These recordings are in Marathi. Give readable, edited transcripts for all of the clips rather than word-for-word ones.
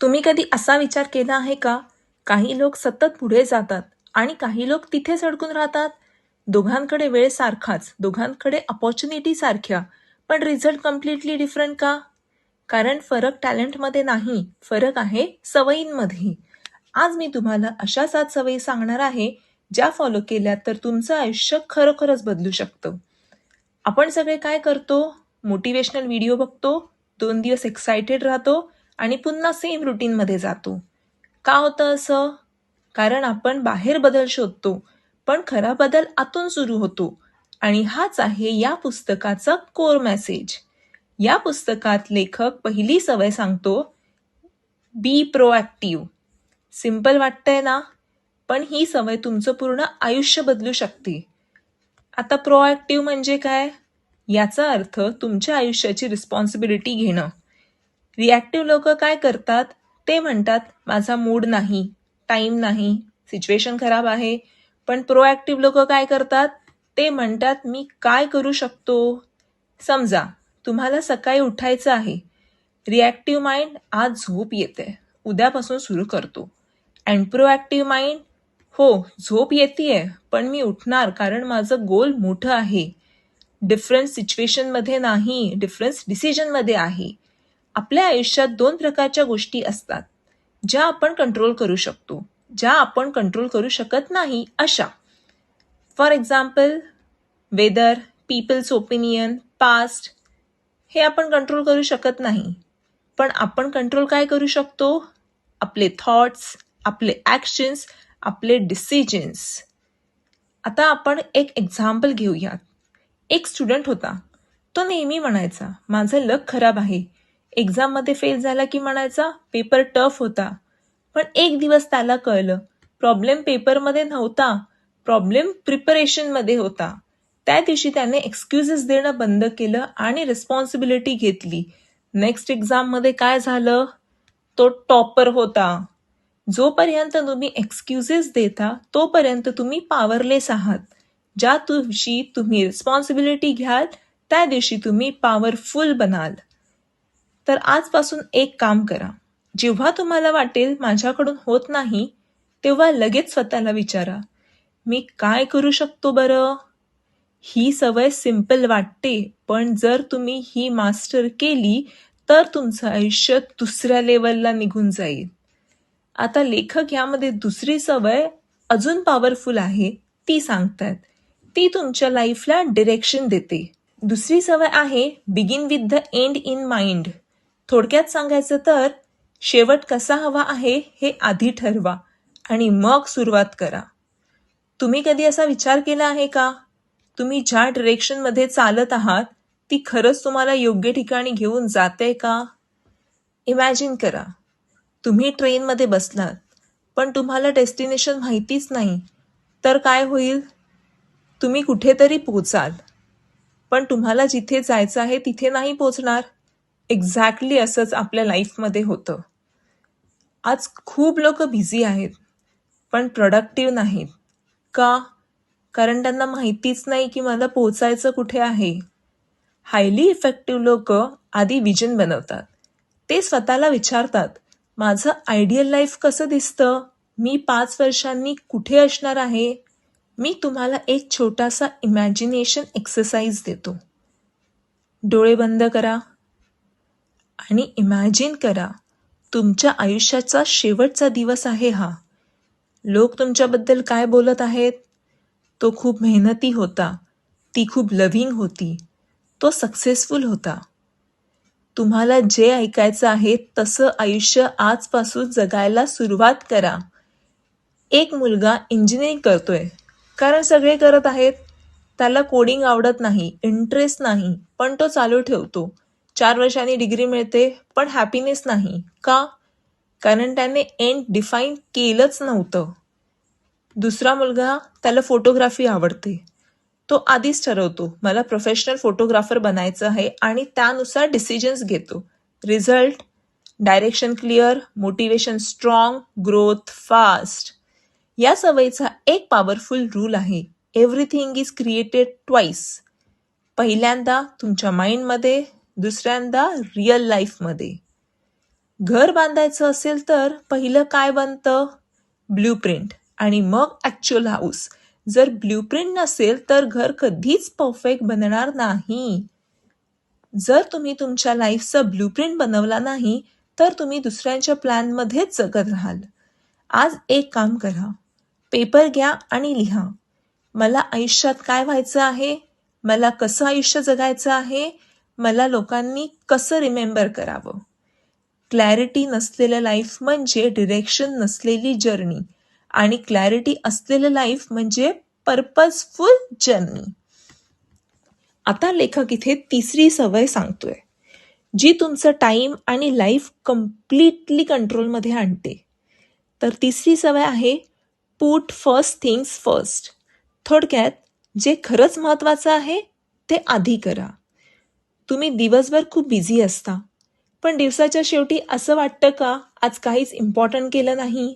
तुम्ही कधी असा विचार केला आहे का? काही लोक सतत पुढे जातात आणि काही लोक तिथेच अडकून राहतात. दोघांकडे वेळ सारखाच, दोघांकडे अपॉर्च्युनिटी सारख्या, पण रिझल्ट कम्प्लिटली डिफरंट का? कारण फरक टॅलेंटमध्ये नाही, फरक आहे सवयींमध्ये. आज मी तुम्हाला अशा 7 सवयी सांगणार आहे, ज्या फॉलो केल्या तर तुमचं आयुष्य खरोखरच बदलू शकतं. आपण सगळे काय करतो? मोटिवेशनल व्हिडिओ बघतो, 2 दिवस एक्सायटेड राहतो आणि पुन्हा सेम रुटीनमध्ये जातो. का होतं असं? कारण आपण बाहेर बदल शोधतो, पण खरा बदल आतून सुरू होतो. आणि हाच आहे या पुस्तकाचा कोर मेसेज. या पुस्तकात लेखक पहिली सवय सांगतो, बी प्रोॲक्टिव्ह. सिंपल वाटतंय ना? पण ही सवय तुमचं पूर्ण आयुष्य बदलू शकते. आता प्रोॲक्टिव्ह म्हणजे काय? याचा अर्थ तुमच्या आयुष्याची रिस्पॉन्सिबिलिटी घेणं. रिॲक्टिव्ह लोक काय करतात? ते म्हणतात माझा मूड नाही, टाईम नाही, सिच्युएशन खराब आहे. पण प्रोॲक्टिव्ह लोक काय करतात? ते म्हणतात मी काय करू शकतो? समजा तुम्हाला सकाळी उठायचं आहे. रिॲक्टिव्ह माइंड आज झोप येते, उद्यापासून सुरू करतो. अँड प्रोॲक्टिव्ह माइंड, हो झोप येतेय पण मी उठणार कारण माझं गोल मोठं आहे. डिफरन्स सिच्युएशनमध्ये नाही, डिफरन्स डिसिजनमध्ये आहे. आपल्या आयुष्यात 2 प्रकारच्या गोष्टी असतात, ज्या आपण कंट्रोल करू शकतो, ज्या आपण कंट्रोल करू शकत नाही अशा. For example, weather, people's opinion, past हे आपण कंट्रोल करू शकत नाही. पण आपण कंट्रोल काय करू शकतो? आपले थॉट्स, आपले ॲक्शन्स, आपले डिसिजन्स. आता आपण एक एक्झाम्पल घेऊयात. एक स्टुडंट होता. तो नेहमी म्हणायचा माझं लक खराब आहे. एक्झाममध्ये फेल झाला की म्हणायचा पेपर टफ होता. पण एक दिवस त्याला कळलं प्रॉब्लेम पेपरमध्ये नव्हता, प्रॉब्लेम प्रिपरेशनमध्ये होता. त्या दिवशी त्याने एक्सक्युजेस देणं बंद केलं आणि रिस्पॉन्सिबिलिटी घेतली. नेक्स्ट एक्झाममध्ये काय झालं? तो टॉपर होता. जोपर्यंत तुम्ही एक्सक्युजेस देता तोपर्यंत तुम्ही पॉवरलेस आहात. ज्या दिवशी तुम्ही रिस्पॉन्सिबिलिटी घ्याल त्या दिवशी तुम्ही पॉवरफुल बनाल. तर आजपासून एक काम करा. जेव्हा तुम्हाला वाटेल माझ्याकडून होत नाही, तेव्हा लगेच स्वतःला विचारा, मी काय करू शकतो बरं? ही सवय सिंपल वाटते, पण जर तुम्ही ही मास्टर केली तर तुमचं आयुष्य दुसऱ्या लेवलला निघून जाईल. आता लेखक यामध्ये दुसरी सवय अजून पॉवरफुल आहे ती सांगतात. ती तुमच्या लाईफला डिरेक्शन देते. दुसरी सवय आहे begin with the and in mind. थोडक्यात सांगायचं तर शेवट कसा हवा आहे हे आधी ठरवा आणि मग सुरुवात करा. तुम्ही कधी असा विचार केला आहे का? तुम्ही ज्या डिरेक्शनमध्ये चालत आहात ती खरंच तुम्हाला योग्य ठिकाणी घेऊन जाते का? इमॅजिन करा, तुम्ही ट्रेनमध्ये बसलात पण तुम्हाला डेस्टिनेशन माहितीच नाही, तर काय होईल? तुम्ही कुठेतरी पोचाल, पण तुम्हाला जिथे जायचं आहे तिथे नाही पोचणार. एक्झॅक्टली असंच आपल्या लाईफमध्ये होतं. आज खूप लोक बिझी आहेत पण प्रोडक्टिव्ह नाहीत. का? कारण त्यांना माहितीच नाही की मला पोचायचं कुठे आहे. हायली इफेक्टिव्ह लोक आधी विजन बनवतात. ते स्वतःला विचारतात माझं आयडियल लाईफ कसं दिसतं? मी 5 वर्षांनी कुठे असणार आहे? मी तुम्हाला एक छोटासा इमॅजिनेशन एक्सरसाइज देतो. डोळे बंद करा आणि इमॅजिन करा तुमच्या आयुष्याचा शेवटचा दिवस आहे हा. लोक तुमच्याबद्दल काय बोलत आहेत? तो खूप मेहनती होता, ती खूप लव्हिंग होती, तो सक्सेसफुल होता. तुम्हाला जे ऐकायचं आहे तसं आयुष्य आजपासून जगायला सुरुवात करा. एक मुलगा इंजिनिअरिंग करतोय कारण सगळे करत आहेत. त्याला कोडिंग आवडत नाही, इंटरेस्ट नाही, पण तो चालू ठेवतो. 4 वर्षांनी डिग्री मिळते पण हॅपीनेस नाही. का? कारण त्याने एंड डिफाईन केलंच नव्हतं. दुसरा मुलगा, त्याला फोटोग्राफी आवडते. तो आधीच ठरवतो मला प्रोफेशनल फोटोग्राफर बनायचं आहे आणि त्यानुसार डिसिजन्स घेतो. Result, direction clear, motivation strong, growth fast. या सवयीचा एक पॉवरफुल रूल आहे, एव्हरीथिंग इज क्रिएटेड ट्वाइस. पहिल्यांदा तुमच्या माइंडमध्ये, दुसऱ्यांदा रिअल लाईफमध्ये. घर बांधायचं असेल तर पहिलं काय बनतं? ब्ल्यूप्रिंट आणि मग ॲक्च्युअल हाऊस. जर ब्ल्यूप्रिंट नसेल तर घर कधीच परफेक्ट बनणार नाही. जर तुम्ही तुमच्या लाईफचा ब्ल्यूप्रिंट बनवला नाही तर तुम्ही दुसऱ्यांच्या प्लॅनमध्येच जगत राहाल. आज एक काम करा, पेपर घ्या आणि लिहा. मला आयुष्यात काय व्हायचं आहे? मला कसं आयुष्य जगायचं आहे? मला लोकांनी कसं रिमेंबर करावं? क्लॅरिटी नसलेलं लाईफ म्हणजे डिरेक्शन नसलेली जर्नी आणि क्लॅरिटी असलेलं लाईफ म्हणजे पर्पजफुल जर्नी. आता लेखक इथे तिसरी सवय सांगतोय, जी तुमचं टाइम आणि लाईफ कम्प्लिटली कंट्रोलमध्ये आणते. तर तिसरी सवय आहे, पुट फर्स्ट थिंग्स फर्स्ट. थोडक्यात जे खरंच महत्त्वाचं आहे ते आधी करा. तुम्ही दिवसभर खूप बिझी असता, पण दिवसाच्या शेवटी असं वाटतं का आज काहीच इम्पॉर्टंट केलं नाही?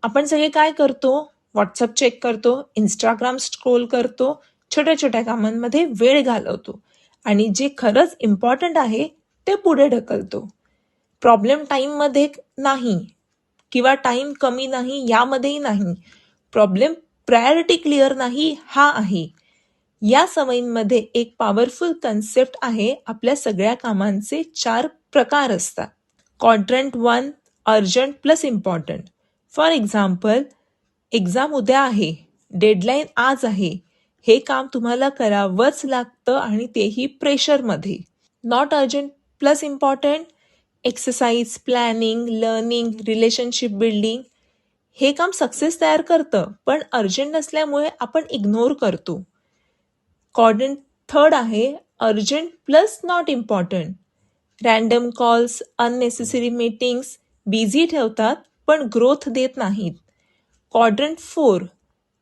आपण सगळे काय करतो? व्हॉट्सअप चेक करतो, इंस्टाग्राम स्क्रोल करतो, छोट्या छोट्या कामांमध्ये वेळ घालवतो आणि जे खरंच इम्पॉर्टंट आहे ते पुढे ढकलतो. प्रॉब्लेम टाईममध्ये नाही किंवा टाईम कमी नाही यामध्येही नाही. प्रॉब्लेम प्रायोरिटी क्लिअर नाही हा आहे. या सवयींमध्ये एक पॉवरफुल कन्सेप्ट आहे, आपल्या सगळ्या कामांचे 4 प्रकार असतात. Quadrant 1, urgent plus important. For example, exam उद्या आहे, डेडलाईन आज आहे, हे काम तुम्हाला करावंच लागतं आणि तेही प्रेशरमध्ये. Not urgent plus important, exercise, planning, learning, relationship building, हे काम सक्सेस तयार करतं, पण अर्जंट नसल्यामुळे आपण इग्नोर करतो. क्वाड्रंट 3 आहे, urgent plus not important. Random calls, unnecessary meetings busy ठेवतात पण ग्रोथ देत नाहीत. Quadrant 4,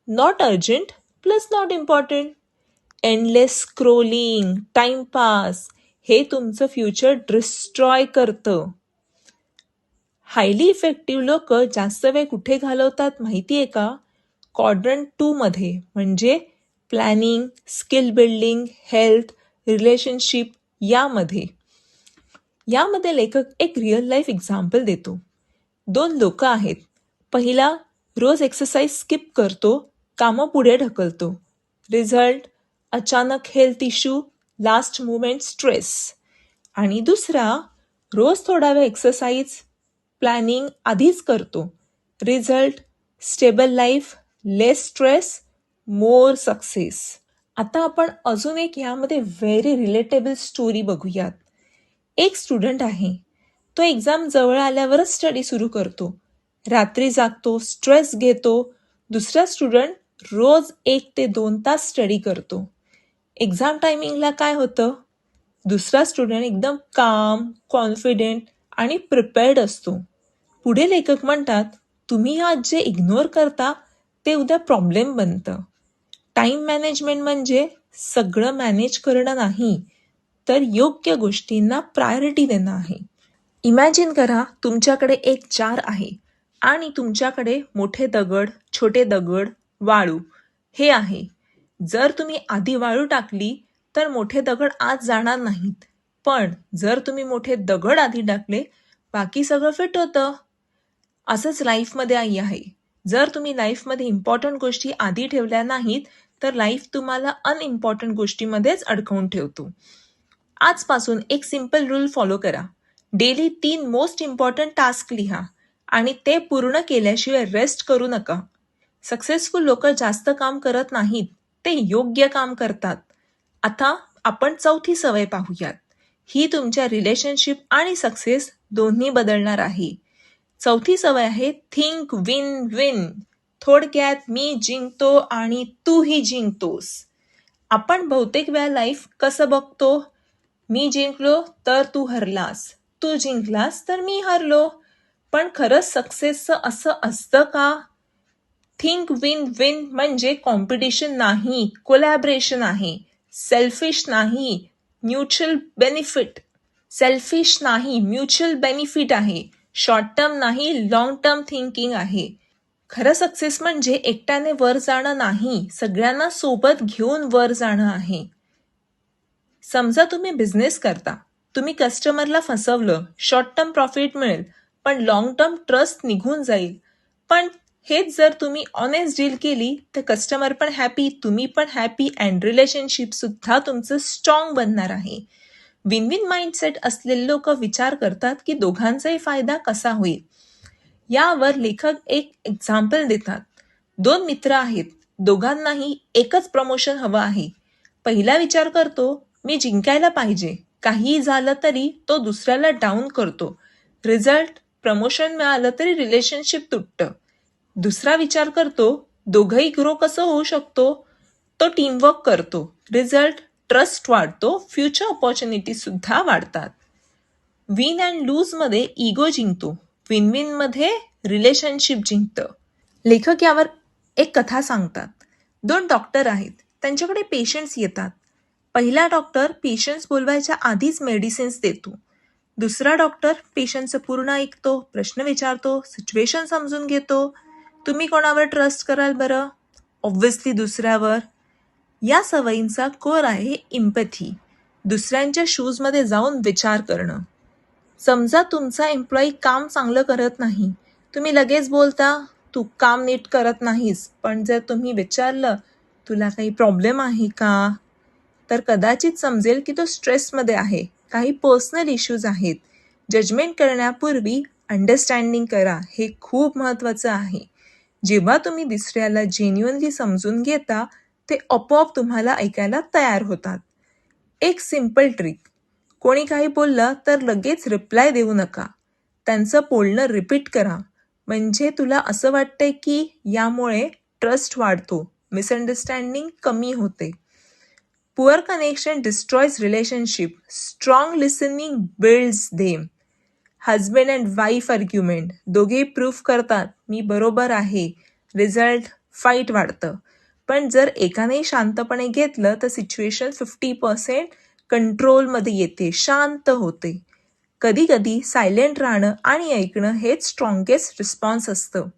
not urgent plus not important. Endless scrolling, timepass, हे तुमचं फ्युचर डिस्ट्रॉय करतं. हायली इफेक्टिव्ह लोक जास्त वेळ कुठे घालवतात माहिती आहे का? क्वाड्रंट 2 मध्ये, म्हणजे planning, skill building, health, relationship यामध्ये. लेखक एक रिअल लाईफ एक्झाम्पल देतो. 2 लोक आहेत. पहिला रोज एक्सरसाइज स्किप करतो, कामं पुढे ढकलतो. रिझल्ट अचानक health issue, last moment stress. आणि दुसरा रोज थोडा वेळ एक्सरसाइज, प्लॅनिंग आधीच करतो. रिझल्ट स्टेबल लाईफ, लेस स्ट्रेस, मोर सक्सेस. आता आपण अजून एक यामध्ये व्हेरी रिलेटेबल स्टोरी बघूयात. एक स्टुडंट आहे, तो एक्झाम जवळ आल्यावरच स्टडी सुरू करतो. रात्री जागतो, स्ट्रेस घेतो. दुसरा स्टुडंट रोज 1 ते 2 तास स्टडी करतो. एक्झाम टायमिंगला काय होतं? दुसरा स्टुडंट एकदम काम, कॉन्फिडेंट आणि प्रिपेअर्ड असतो. पुढे लेखक म्हणतात, तुम्ही आज जे इग्नोर करता ते उद्या प्रॉब्लेम बनतं. टाइम मॅनेजमेंट म्हणजे सगळं मॅनेज करणं नाही, तर योग्य गोष्टींना प्रायोरिटी देणं आहे. इमॅजिन करा, तुमच्याकडे एक जार आहे आणि तुमच्याकडे मोठे दगड, छोटे दगड, वाळू हे आहे. जर तुम्ही आधी वाळू टाकली तर मोठे दगड आत जाणार नाहीत, पण जर तुम्ही मोठे दगड आधी टाकले बाकी सगळं फिट होतं. असंच लाईफमध्ये आहे. जर तुम्ही लाईफमध्ये इम्पॉर्टंट गोष्टी आधी ठेवल्या नाहीत तर लाईफ तुम्हाला अनइम्पॉर्टंट गोष्टीमध्येच अडकवून ठेवतो. आजपासून एक सिम्पल रूल फॉलो करा. डेली 3 मोस्ट इम्पॉर्टंट टास्क लिहा आणि ते पूर्ण केल्याशिवाय रेस्ट करू नका. सक्सेसफुल लोक जास्त काम करत नाहीत, ते योग्य काम करतात. आता आपण चौथी सवय पाहूयात. ही तुमच्या रिलेशनशिप आणि सक्सेस दोन्ही बदलणार आहे. चौथी सवय आहे थिंक विन विन. थोडक्यात मी जिंकतो आणि तूही जिंकतोस. आपण बहुतेक वेळा लाईफ कसं बघतो? मी जिंकलो तर तू हरलास, तू जिंकलास तर मी हरलो. पण खरंच सक्सेसचं असं असतं का? थिंक विन विन म्हणजे कॉम्पिटिशन नाही, कोलॅबरेशन आहे. सेल्फिश नाही, म्युच्युअल बेनिफिट आहे. शॉर्ट टर्म नाही, लॉंग टर्म थिंकिंग आहे. खरं सक्सेस म्हणजे एकट्याने वर जाणं नाही, सगळ्यांना सोबत घेऊन वर जाणं आहे. समजा तुम्ही बिझनेस करता, तुम्ही कस्टमरला फसवलं, शॉर्ट टर्म प्रॉफिट मिळेल, पण लॉंग टर्म ट्रस्ट निघून जाईल. पण हेच जर तुम्ही ऑनेस्ट डील केली तर कस्टमर पण हॅपी, तुम्ही पण हॅपी अँड रिलेशनशिप सुद्धा तुमचं स्ट्रॉंग बनणार आहे. विन विन माइंडसेट असलेले लोक विचार करतात की दोघांचाही फायदा कसा होईल. यावर लेखक एक एक्झाम्पल देतात. 2 मित्र आहेत, दोघांनाही एकच प्रमोशन हवं आहे. पहिला विचार करतो, मी जिंकायला पाहिजे, काहीही झालं तरी तो दुसऱ्याला डाऊन करतो. रिझल्ट, प्रमोशन मिळालं तरी रिलेशनशिप तुटतं. दुसरा विचार करतो, दोघंही ग्रो कसं होऊ शकतो, तो टीमवर्क करतो. रिझल्ट, ट्रस्ट वाढतो, फ्युचर ऑपॉर्च्युनिटी सुद्धा वाढतात. विन अँड लूज मध्ये इगो जिंकतो, विन विन मध्ये रिलेशनशिप जिंकतं. लेखक यावर एक कथा सांगतात. 2 डॉक्टर आहेत, त्यांच्याकडे पेशंट्स येतात. पहिला डॉक्टर पेशंट्स बोलवायच्या आधीच मेडिसिन्स देतो. दुसरा डॉक्टर पेशंटचं पूर्ण ऐकतो, प्रश्न विचारतो, सिच्युएशन समजून घेतो. तुम्ही कोणावर ट्रस्ट कराल बरं? ऑब्व्हियसली दुसऱ्यावर. या सवयींचा कोर आहे इम्पॅथी, दुसऱ्यांच्या शूजमध्ये जाऊन विचार करणं. समजा तुमचा एम्प्लॉई काम चांगलं करत नाही, तुम्ही लगेच बोलता, तू काम नीट करत नाहीस. पण जर तुम्ही विचारलं, तुला काही प्रॉब्लेम आहे का, तर कदाचित समजेल की तो स्ट्रेसमध्ये आहे, काही पर्सनल इश्यूज आहेत. जजमेंट करण्यापूर्वी अंडरस्टँडिंग करा, हे खूप महत्त्वाचं आहे. जेव्हा तुम्ही दुसऱ्याला जेन्युअनली समजून घेता, ते आपोआप तुम्हाला ऐकायला तयार होतात. एक सिम्पल ट्रिक, कोणी काही बोललं तर लगेच रिप्लाय देऊ नका. त्यांचं बोलणं रिपीट करा. म्हणजे तुला असं वाटतंय की यामुळे ट्रस्ट वाढतो, मिसअंडरस्टँडिंग कमी होते. Poor connection destroys relationship, strong listening builds them. Husband and wife argument, दोघे प्रूफ करतात मी बरोबर आहे. रिझल्ट, फाईट वाढतं. पण जर एकाने शांतपणे घेतलं तर सिच्युएशन 50% कंट्रोलमध्ये येते, शांत होते. कधी कधी सायलेंट राहणं आणि ऐकणं हेच स्ट्रॉंगेस्ट रिस्पॉन्स असतं.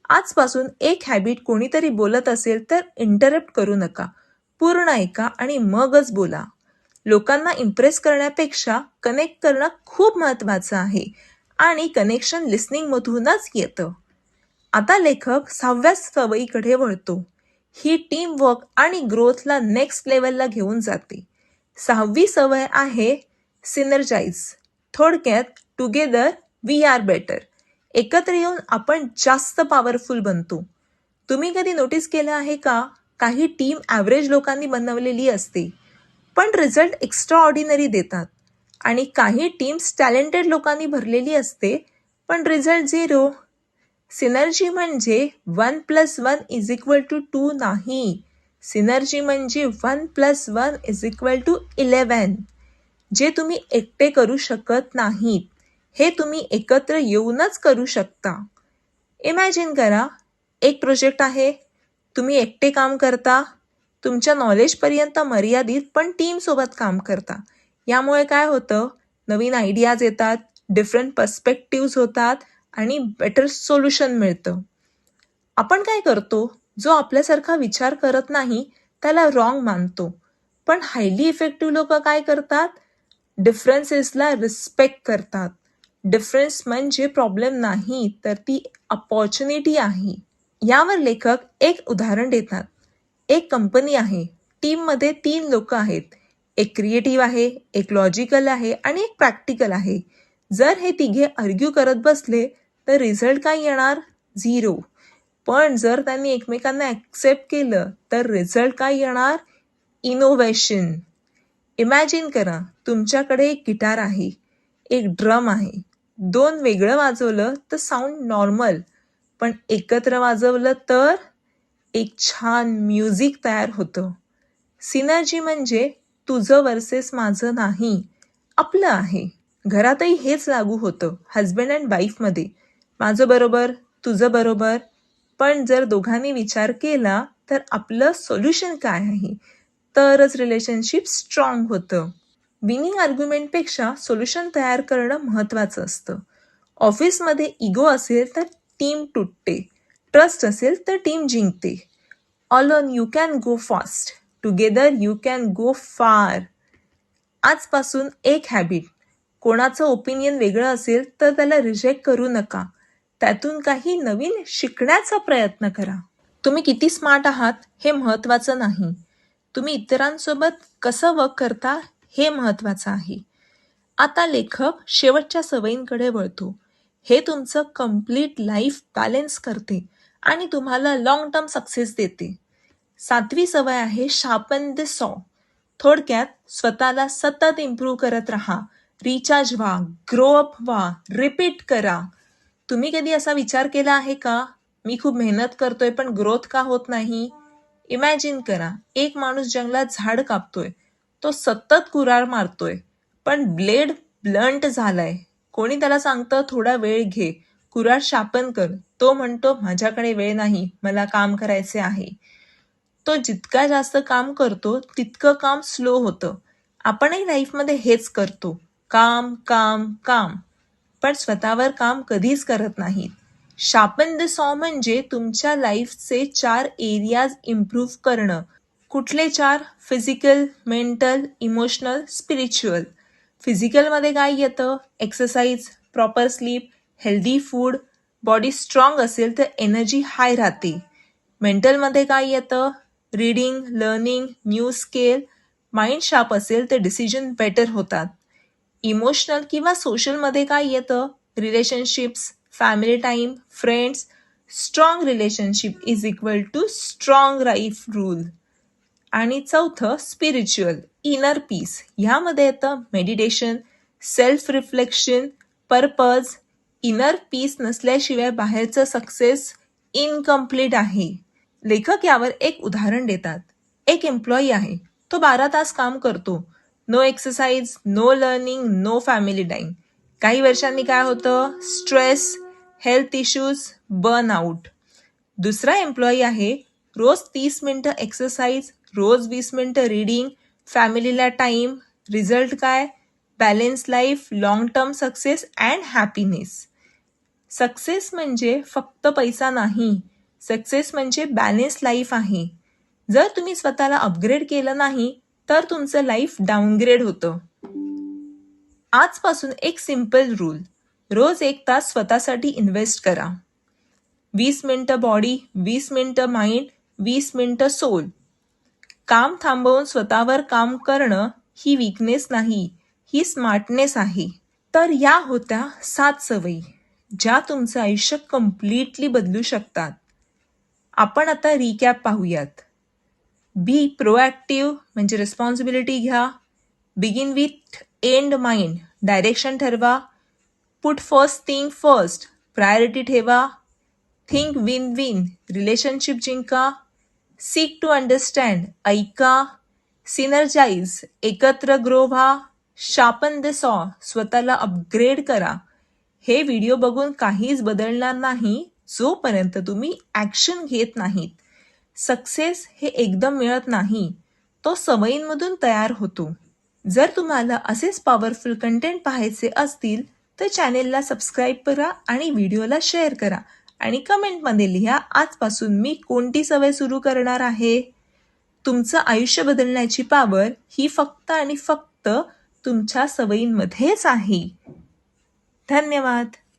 आजपासून एक हॅबिट, कोणीतरी बोलत असेल तर इंटरप्ट करू नका, पूर्ण ऐका आणि मगच बोला. लोकांना इम्प्रेस करण्यापेक्षा कनेक्ट करणं खूप महत्त्वाचं आहे आणि कनेक्शन लिसनिंगमधूनच येतं. आता लेखक 6व्या सवयीकडे वळतो. ही टीम वर्क आणि ग्रोथला नेक्स्ट लेवलला घेऊन जाते. 6वी सवय आहे सिनर्जाइज. थोडक्यात, टुगेदर वी आर बेटर. एकत्र येऊन आपण जास्त पॉवरफुल बनतो. तुम्ही कधी नोटीस केलं आहे का, काही टीम ॲव्हरेज लोकांनी बनवलेली असते पण रिझल्ट एक्स्ट्रा ऑर्डिनरी देतात, आणि काही टीम्स टॅलेंटेड लोकांनी भरलेली असते पण रिझल्ट 0. सिनर्जी म्हणजे 1+1=2 नाही. सिनर्जी म्हणजे 1+1=11. जे तुम्ही एकटे करू शकत नाहीत, हे तुम्ही एकत्र येऊनच करू शकता. इमॅजिन करा, एक प्रोजेक्ट आहे, तुम्ही एकटे काम करता, तुमच्या नॉलेजपर्यंत मर्यादित, पण टीमसोबत काम करता. यामुळे काय होतं, नवीन आयडियाज येतात, डिफरंट पर्स्पेक्टिव्ज होतात आणि बेटर सोल्युशन मिळतं. आपण काय करतो, जो आपल्यासारखा विचार करत नाही त्याला रॉंग मानतो. पण हायली इफेक्टिव्ह लोक काय करतात, डिफरन्सेसला रिस्पेक्ट करतात. डिफरन्स म्हणजे प्रॉब्लेम नाही, तर ती अपॉर्च्युनिटी आहे. यावर लेखक एक उदाहरण देतात. एक कंपनी आहे, टीममध्ये 3 लोक आहेत. एक क्रिएटिव्ह आहे, एक लॉजिकल आहे आणि एक प्रॅक्टिकल आहे. जर हे तिघे आर्ग्यू करत बसले तर रिझल्ट काय येणार, 0. पण जर त्यांनी एकमेकांना ॲक्सेप्ट केलं तर रिझल्ट काय येणार, इनोव्हेशन. इमॅजिन करा, तुमच्याकडे एक गिटार आहे, एक ड्रम आहे. 2 वेगळं वाजवलं तर साऊंड नॉर्मल, पण एकत्र वाजवलं तर एक छान म्युझिक तयार होतं. सिनर्जी म्हणजे तुझं वर्सेस माझं नाही, आपलं आहे. घरातही हेच लागू होतं, हजबंड अँड वाईफमध्ये. माझं बरोबर, तुझं बरोबर. पण जर दोघांनी विचार केला तर आपलं सोल्युशन काय आहे, तरच रिलेशनशिप स्ट्रॉंग होतं. विनिंग आर्ग्युमेंटपेक्षा सोल्युशन तयार करणं महत्त्वाचं असतं. ऑफिसमध्ये इगो असेल तर टीम तुटते, ट्रस्ट असेल तर टीम जिंकते. Alone you can go fast, together you can go far. आजपासून एक हॅबिट. कोणाचं ओपिनियन वेगळं असेल तर त्याला रिजेक्ट करू नका. त्यातून काही नवीन शिकण्याचा प्रयत्न करा. तुम्ही किती स्मार्ट आहात हे महत्त्वाचं नाही. तुम्ही इतरांसोबत कसं वर्क करता हे महत्त्वाचं आहे. आता लेखक शेवटच्या सवयींकडे वळतो. हे तुमचं कम्प्लीट लाईफ बॅलन्स करते आणि तुम्हाला लॉंग टर्म सक्सेस देते. 7वी सवय आहे शार्पन द सॉ. थोडक्यात स्वतःला सतत इम्प्रूव्ह करत राहा. रिचार्ज व्हा, ग्रो अप व्हा, रिपीट करा. तुम्ही कधी असा विचार केला आहे का, मी खूप मेहनत करतोय पण ग्रोथ का होत नाही? इमॅजिन करा, एक माणूस जंगलात झाड कापतोय. तो सतत कुऱ्हाड मारतोय, पण ब्लेड ब्लंट झालाय. कोणी त्याला सांगतं थोडा वेळ घे, कुऱ्हाड शार्पन कर. तो म्हणतो माझ्याकडे वेळ नाही, मला काम करायचे आहे. तो जितका जास्त काम करतो तितकं काम स्लो होतं. आपणही लाईफमध्ये हेच करतो, काम काम काम, पण स्वतःवर काम कधीच करत नाहीत. शार्पन द सॉ म्हणजे तुमच्या लाईफचे 4 एरियाज इम्प्रूव्ह करणं. कुठले 4? Physical, mental, emotional, spiritual. फिजिकलमध्ये काय येतं? Exercise, proper sleep, healthy food. Body strong असेल तर एनर्जी हाय राहते. मेंटलमध्ये काय येतं? Reading, learning, new skill. Mind sharp असेल तर डिसिजन बेटर होतात. इमोशनल किंवा सोशलमध्ये काय येतं? Relationships, family time, friends. Strong relationship is equal to strong life rule. आणि चौथं स्पिरिच्युअल, इनर पीस. ह्यामध्ये येतं meditation, self reflection, purpose. Inner peace नसल्याशिवाय बाहेरचं सक्सेस इनकम्प्लीट आहे. लेखक यावर एक उदाहरण देतात. एक एम्प्लॉई आहे, तो 12 तास काम करतो. No exercise, no learning, no family time. काही वर्षांनी काय होतं? Stress, health issues, burnout. दुसरा एम्प्लॉई आहे, रोज 30 मिनिटं एक्सरसाइज, रोज 20 मिनिटं रीडिंग, फॅमिलीला टाईम. रिझल्ट काय? Balance life, long term success and happiness. Success म्हणजे फक्त पैसा नाही. सक्सेस म्हणजे बॅलन्स लाईफ आहे. जर तुम्ही स्वतःला अपग्रेड केलं नाही तर तुमचं लाईफ डाऊनग्रेड होतं. आजपासून एक सिम्पल रूल. रोज 1 तास स्वतःसाठी इन्व्हेस्ट करा. 20 मिनिटं बॉडी, 20 मिनिटं माइंड, 20 मिनिटं सोल. काम थांबवून स्वतःवर काम करणं ही वीकनेस नाही, ही स्मार्टनेस आहे. तर या होत्या 7 सवयी, ज्या तुमचं आयुष्य कम्प्लिटली बदलू शकतात. आपण आता रिकॅप पाहूयात. बी प्रोॲक्टिव्ह म्हणजे रिस्पॉन्सिबिलिटी घ्या. Begin with end mind, direction ठरवा. Put first thing first, priority ठेवा. थिंक विन विन, रिलेशनशिप जिंका. सीक टू अंडरस्टँड, ऐका. सिनर्जाइज, एकत्र ग्रो व्हा. शार्पन द सॉ, स्वतःला अपग्रेड करा. हे व्हिडिओ बघून काहीच बदलणार नाही जोपर्यंत तुम्ही ॲक्शन घेत नाहीत. सक्सेस हे एकदम मिळत नाही, तो सवयींमधून तयार होतो. जर तुम्हाला असेच पॉवरफुल कंटेंट पाहायचे असतील तर चॅनेलला सबस्क्राईब करा आणि व्हिडिओला शेअर करा आणि कमेंटमध्ये लिहा आजपासून मी कोणती सवय सुरू करणार आहे. तुमचं आयुष्य बदलण्याची पॉवर ही फक्त आणि फक्त तुमच्या सवयींमध्येच आहे. धन्यवाद.